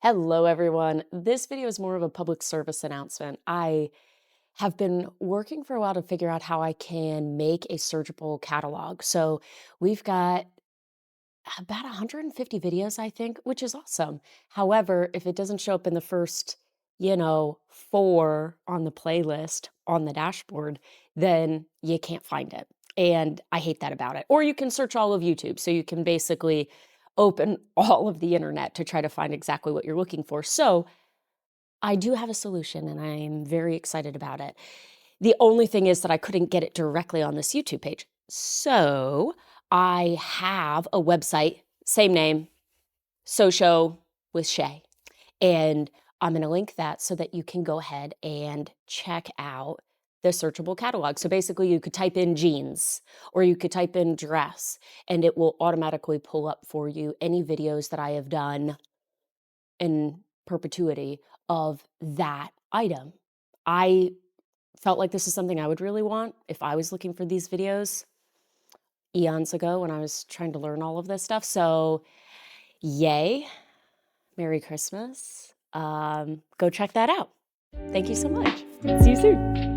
Hello, everyone. This video is more of a public service announcement. I have been working for a while to figure out how I can make a searchable catalog. So we've got about 150 videos, I think, which is awesome. However, if it doesn't show up in the first, four on the playlist on the dashboard, then you can't find it. And I hate that about it. Or you can search all of YouTube. So you can basically open all of the internet to try to find exactly what you're looking for. So I do have a solution and I'm very excited about it. The only thing is that I couldn't get it directly on this YouTube page. So I have a website, same name, So with Shay. And I'm going to link that so that you can go ahead and check out the searchable catalog. So basically you could type in jeans or you could type in dress and it will automatically pull up for you any videos that I have done in perpetuity of that item. I felt like this is something I would really want if I was looking for these videos eons ago when I was trying to learn all of this stuff. So yay, Merry Christmas. Go check that out. Thank you so much. See you soon.